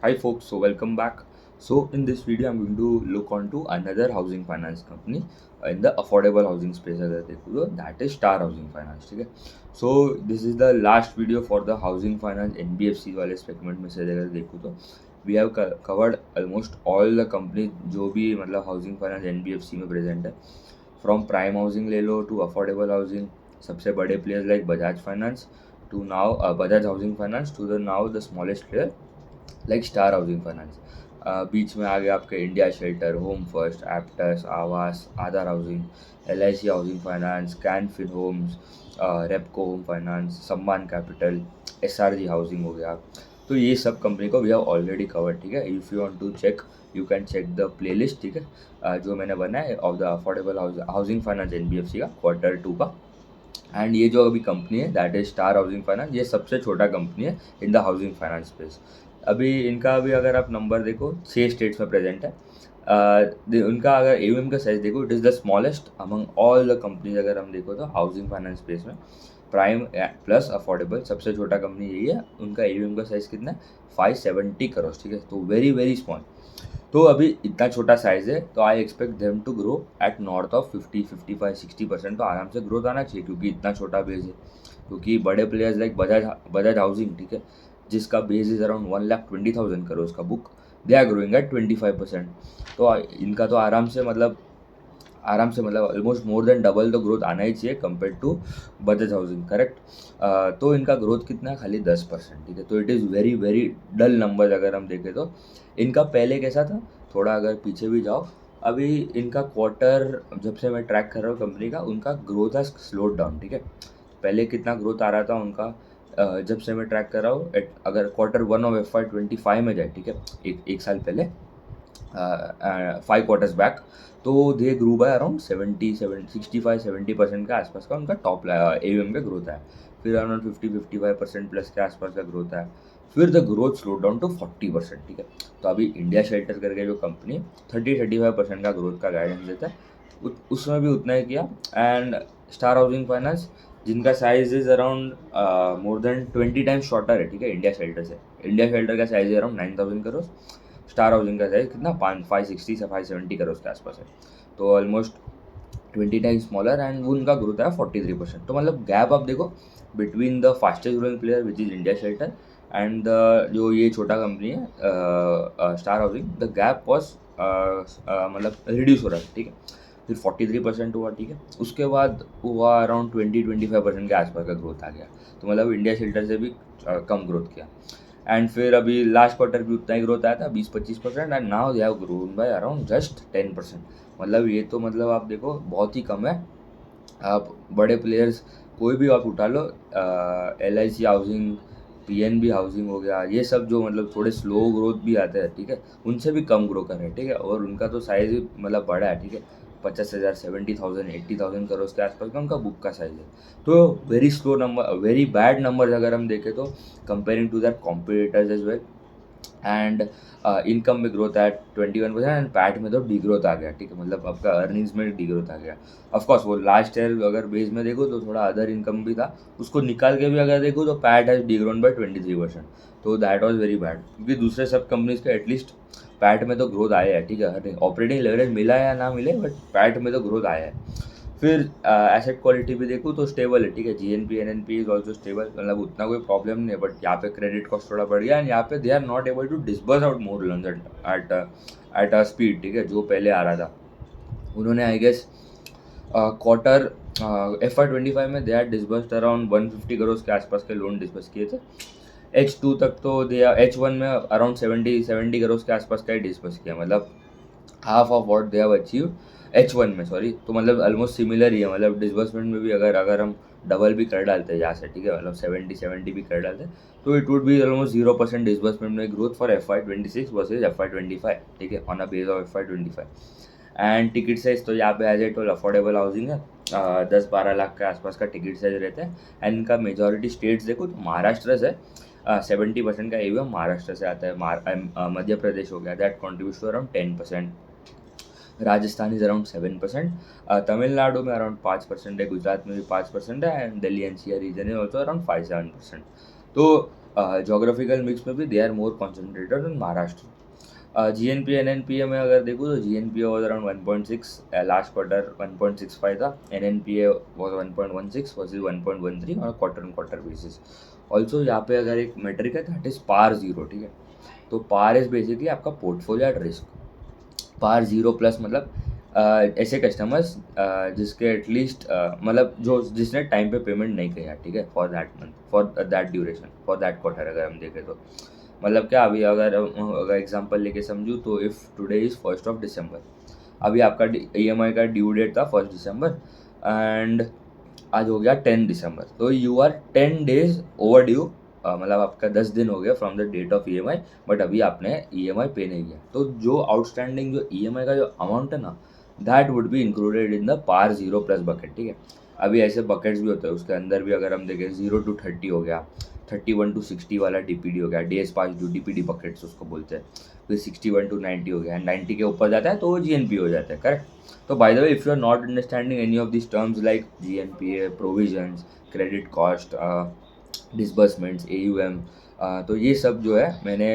Hi folks, so welcome back. So in this video I'm going to look onto another housing finance company in the affordable housing space अगर देखो तो that is Star Housing Finance. ठीक है. So this is the last video for the housing finance NBFC वाले segment में से अगर देखो तो we have covered almost all the companies जो भी मतलब housing finance NBFC में present है. From prime housing ले लो to affordable housing, सबसे बड़े players like Bajaj Finance to now Bajaj Housing Finance to the now the smallest player like star housing finance. बीच में आ गया आपके India shelter, home first, Aptus, Aavas, Aadhar housing, LIC housing finance, Canfin homes, Repco home finance, Sammaan capital, SRG housing हो गया. तो ये सब कंपनी को वी हैव ऑलरेडी कवर्ड. ठीक है. If you want to check you can check the playlist. ठीक है. जो मैंने बनाया है of the affordable housing finance NBFC का Q2 का. एंड ये जो अभी कंपनी है that is star housing finance, ये सबसे छोटा कंपनी है in the housing finance space. अभी इनका अभी अगर आप नंबर देखो 6 स्टेट्स में प्रेजेंट है. उनका अगर AUM का साइज देखो it is the smallest among all the companies. अगर हम देखो तो हाउसिंग फाइनेंस स्पेस में प्राइम प्लस अफोर्डेबल सबसे छोटा कंपनी यही है. उनका AUM का साइज कितना है 570 करोड़. ठीक है. तो वेरी वेरी स्मॉल. तो अभी इतना छोटा साइज़ है तो I expect them to grow at north of 50-55-60% तो आराम से ग्रोथ आना चाहिए क्योंकि इतना छोटा बेस है. क्योंकि बड़े प्लेयर्स लाइक बजाज हाउसिंग, ठीक है, जिसका बेस इज अराउंड 1,20,000 करोड़ का book, they are growing at 25%. तो इनका तो आराम से मतलब ऑलमोस्ट मोर देन डबल तो ग्रोथ आना ही चाहिए compare to Bajaj housing. Correct. तो इनका ग्रोथ कितना है खाली 10%. ठीक है. तो it is very very dull number. अगर हम देखें तो इनका पहले कैसा था, थोड़ा अगर पीछे भी जाओ, अभी इनका क्वार्टर जब से मैं ट्रैक कर रहा हूँ कंपनी का, उनका ग्रोथ हैज स्लोड डाउन. ठीक है. पहले कितना ग्रोथ आ रहा था उनका, जब से मैं ट्रैक कर रहा हूँ, अगर Q1 ऑफ FY25 में जाए, ठीक है, एक साल पहले, 5 क्वार्टर्स बैक, तो दे ग्रू बाय अराउंड 65-70% के आसपास का उनका टॉप AUM का ग्रोथ है. फिर अराउंड 50-55% प्लस के आसपास का ग्रोथ है. फिर the growth slow down to 40%. ठीक है. तो अभी इंडिया शेल्टर करके जो कंपनी 30-35% का ग्रोथ का गाइडेंस देता है, उसमें भी उतना ही किया. एंड स्टार हाउसिंग फाइनेंस जिनका size is around more than 20 times shorter है. ठीक है. इंडिया शेल्टर का साइज है अराउंड 9,000 करोड़. स्टार हाउसिंग का साइज कितना 560 से 570 करोड़ के आसपास है. तो ऑलमोस्ट 20 टाइम्स स्मॉलर एंड उनका ग्रोथ है 43%. तो मतलब गैप आप देखो between the fastest growing player which is India shelter and जो ये छोटा कंपनी है star housing, the gap was मतलब रिड्यूस हो रहा है. ठीक है. फिर 43% हुआ. ठीक है. उसके बाद हुआ अराउंड 20-25% के आसपास का ग्रोथ आ गया. तो मतलब इंडिया शेल्टर से भी कम ग्रोथ किया. एंड फिर अभी लास्ट क्वार्टर भी उतना ही ग्रोथ आया था 20-25%. And now they have grown by around just 10%. मतलब ये तो मतलब आप देखो बहुत ही कम है. आप बड़े प्लेयर्स कोई भी आप उठा लो, LIC हाउसिंग, PNB हाउसिंग हो गया, ये सब जो मतलब थोड़े स्लो ग्रोथ भी आते हैं, ठीक है, उनसे भी कम ग्रो कर रहे हैं. ठीक है. और उनका तो साइज़ मतलब बड़ा है. ठीक है. 50,000, 70,000, 80,000 करोड़ के आसपास का उनका बुक का साइज़ है. तो very slow number, very bad number अगर हम देखें तो comparing to that competitors as well. And income में ग्रोथ है 21% एंड पैट में तो डी ग्रोथ आ गया. ठीक है. मतलब आपका अर्निंग्स में डी ग्रोथ आ गया. ऑफकोर्स वो लास्ट ईयर अगर बेस में देखो तो थोड़ा अदर इनकम भी था, उसको निकाल के भी अगर देखो तो PAT has D grown by 23%. तो दैट वाज वेरी बैड क्योंकि दूसरे सब कंपनीज के एटलीस्ट पैट में तो ग्रोथ आया है. ठीक है. ऑपरेटिंग लेवरेज मिला या ना मिले बट पैट में तो ग्रोथ आया है. फिर एसेट क्वालिटी भी देखूँ तो स्टेबल है. ठीक है. GNP NNP is also stable. मतलब उतना कोई प्रॉब्लम नहीं है. बट यहाँ पे क्रेडिट कॉस्ट थोड़ा बढ़ गया एंड यहाँ पे they are not able to disburse out more loans at a speed. ठीक है. जो पहले आ रहा था उन्होंने आई गेस क्वार्टर FY25 में दे आर डिस्बर्स्ड अराउंड 150 करोड़ के आसपास के लोन डिस्बर्स किए थे. H2 तक तो दे H1 में अराउंड 70 करोड़ के आसपास का ही डिस्बर्स किया. मतलब half of what they have achieve H1 में, सॉरी. तो मतलब ऑलमोस्ट सिमिलर ही है. मतलब डिस्बर्समेंट में भी अगर हम डबल भी कर डालते हैं यहाँ से, ठीक है, मतलब 70 भी कर डालते हैं तो it would be almost 0% disbursement में growth for FY26 versus FY25. ठीक है. On a base of FY25. And ticket size तो यहाँ पे as a total affordable housing है. 10-12 लाख के आसपास का टिकट साइज रहता है. एंड इनका मेजॉरिटी स्टेट्स देखो तो महाराष्ट्र से 70% का AUM महाराष्ट्र से आता है. मध्य प्रदेश हो गया that contribute to around 10%. Rajasthan is around 7%. Tamil Nadu में अराउंड 5% है. गुजरात में भी 5% है. एंड दिल्ली NCR रीजन है ऑल्सो अराउंड 5-7%. तो जोग्राफिकल मिक्स में भी they are more concentrated in Maharashtra. GNP NNPA में अगर देखो तो GNPA was around 1.6, last quarter 1.65 था, NNPA वॉज 1.16 वर्सेज 1.13 और quarter on quarter basis. Also यहाँ पे अगर एक मेट्रिक है दैट इज पार जीरो, ठीक है। तो पार इज बेसिकली आपका portfolio at risk. Power zero plus मतलब ऐसे कस्टमर्स जिसके एटलीस्ट मतलब जो जिसने टाइम पे पेमेंट नहीं किया, ठीक है, for that month, for that duration, for that quarter अगर हम देखें तो मतलब क्या अभी अगर एग्जांपल लेके समझूँ तो if today is 1st of December, अभी आपका EMI का ड्यू डेट था 1st दिसंबर एंड आज हो गया 10 दिसंबर, तो you are 10 days over due. मतलब आपका 10 दिन हो गया from the date of EMI, but अभी आपने EMI पे नहीं किया, तो जो आउटस्टैंडिंग जो EMI का जो अमाउंट है ना that would be included in the power zero plus bucket, ठीक है। अभी ऐसे बकेट्स भी होते हैं, उसके अंदर भी अगर हम देखें 0 to 30 हो गया, 31 to 60 वाला DPD हो गया, days pass due DPD buckets उसको बोलते हैं, फिर 61 to 90 हो गया, 90 के ऊपर जाता है तो वो GNP हो जाता है, करेक्ट। तो by the way if you are not understanding any of this terms like GNPA, provisions, credit cost, disbursements, AUM, तो ये सब जो है मैंने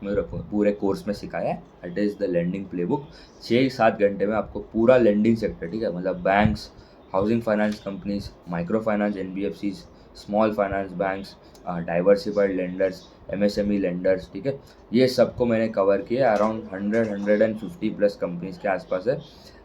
मेरे पूरे कोर्स में सिखाया है। It is the lending playbook. 6-7 घंटे में आपको पूरा लेंडिंग सेक्टर, ठीक है, मतलब banks, housing finance companies, micro finance NBFCs, small finance banks, diversified lenders, MSME lenders, ठीक है, ये सबको मैंने कवर किया। अराउंड 150 प्लस कंपनीज के आसपास है।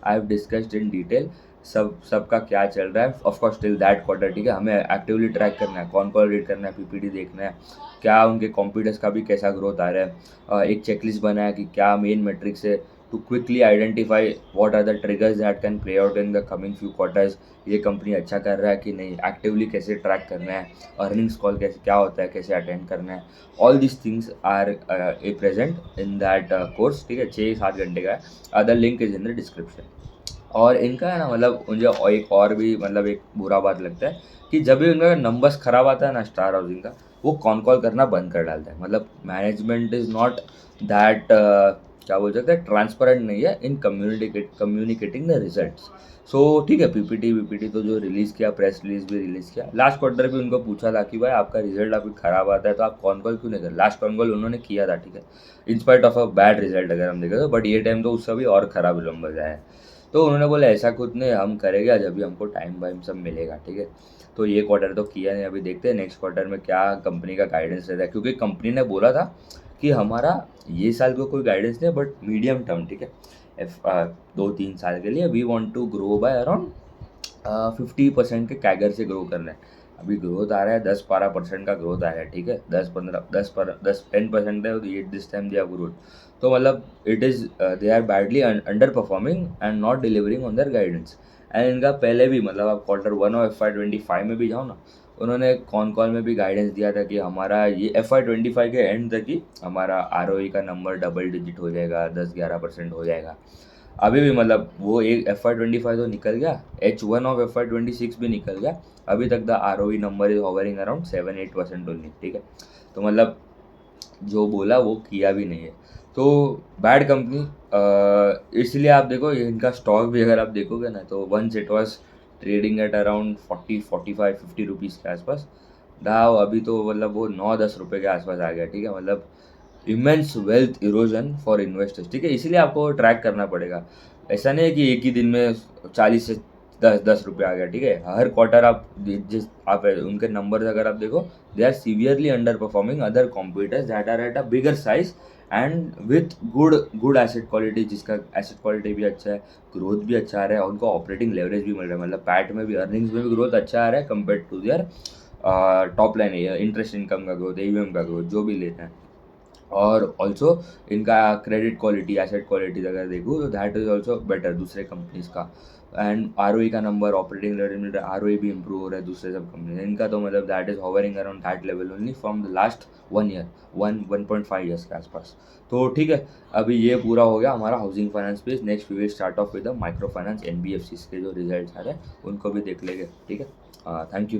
I have discussed in detail सबका क्या चल रहा है। ऑफकोर्स टिल दैट क्वार्टर, ठीक है, हमें एक्टिवली ट्रैक करना है, कौन कौन रीड करना है, PPT देखना है, क्या उनके कॉम्पिटिटर्स का भी कैसा ग्रोथ आ रहा है। एक चेकलिस्ट बनाया कि क्या मेन मेट्रिक्स है to quickly identify what are the triggers that can play out in the coming few quarters. ये कंपनी अच्छा कर रहा है कि नहीं, एक्टिवली कैसे ट्रैक करना है, अर्निंग्स कॉल कैसे क्या होता है, कैसे अटेंड करना है। All this things are a present in that course, ठीक है, 6-7 घंटे का है। Other link is in the description. और इनका है ना मतलब मुझे एक और भी मतलब एक बुरा बात लगता है कि जब भी उनका नंबर्स ख़राब आता है ना स्टार हाउसिंग का, वो कॉल करना बंद कर डालता है। मतलब मैनेजमेंट इज़ नॉट दैट क्या बोल सकते हैं, ट्रांसपेरेंट नहीं है इन कम्युनिकेटिंग द रिजल्ट्स। सो ठीक है, PPT तो जो रिलीज़ किया, प्रेस रिलीज भी रिलीज़ किया। लास्ट क्वार्टर भी उनको पूछा था कि भाई आपका रिजल्ट अभी ख़राब आता है तो आप कॉल क्यों नहीं कर। लास्ट कॉल उन्होंने किया था, ठीक है, in spite of a bad result अगर हम देखें तो, बट ये टाइम तो उससे भी और ख़राब नंबर आया है। तो उन्होंने बोला ऐसा कुछ नहीं, हम करेंगे जब भी हमको टाइम वाइम सब मिलेगा, ठीक है। तो ये क्वार्टर तो किया नहीं, अभी देखते हैं नेक्स्ट क्वार्टर में क्या कंपनी का गाइडेंस रहता है, क्योंकि कंपनी ने बोला था कि हमारा ये साल का कोई गाइडेंस नहीं, बट मीडियम टर्म, ठीक है, 2-3 साल के लिए we want to grow by around 50% के कैगर से ग्रो करना है। अभी ग्रोथ आ रहा है 10-12% का ग्रोथ आ रहा है, ठीक है, 10-10% है ये दिस टाइम दिया ग्रोथ। तो मतलब it is they are badly under performing and not delivering on their guidance. And इनका पहले भी मतलब आप Q1 और FY25 में भी जाओ ना, उन्होंने कॉल में भी गाइडेंस दिया था कि हमारा ये FY25 के एंड तक ही हमारा ROE का नंबर डबल डिजिट हो जाएगा, 10-11% हो जाएगा। अभी भी मतलब वो एक FY25 तो निकल गया, H1 ऑफ FY26 भी निकल गया, अभी तक the ROE number is hovering around 7-8% only, ठीक है। तो मतलब जो बोला वो किया भी नहीं है, तो बैड कंपनी। इसलिए आप देखो इनका स्टॉक भी अगर आप देखोगे ना तो once it was trading at around 40-45-50 rupees के आसपास, दाव अभी तो मतलब वो 9-10 रुपये के आसपास आ गया, ठीक है। मतलब immense wealth erosion for investors, ठीक है, इसीलिए आपको ट्रैक करना पड़ेगा। ऐसा नहीं है कि एक ही दिन में 40 से 10 रुपये आ गया, ठीक है। हर क्वार्टर आप जिस आप उनके नंबर्स अगर आप देखो, they are severely under performing other competitors that are at a bigger size and with good asset quality, जिसका एसेट क्वालिटी भी अच्छा है, ग्रोथ भी अच्छा आ रहा है, और उनको ऑपरेटिंग लेवरेज भी मिल रहा है, मतलब पैट में भी, अर्निंग्स में भी ग्रोथ अच्छा आ रहा है compare to their top line है, इंटरेस्ट इनकम का ग्रोथ, AUM का ग्रोथ, जो भी लेते हैं। और ऑल्सो इनका क्रेडिट क्वालिटी, एसेट क्वालिटी अगर देखूँ तो दैट इज़ ऑल्सो बेटर दूसरे कंपनीज का। एंड ROE का नंबर, ऑपरेटिंग लेवरेज, ROE भी इंप्रूव हो रहा है दूसरे सब कंपनी इनका, तो मतलब that is hovering around that level only from the last 1 year, 1.5 years के आसपास। तो ठीक है, अभी ये पूरा हो गया हमारा housing finance page. Next we will start off with the micro finance NBFCs के जो रिजल्ट्स आ रहे हैं उनको भी देख लेंगे, ठीक है। Thank you.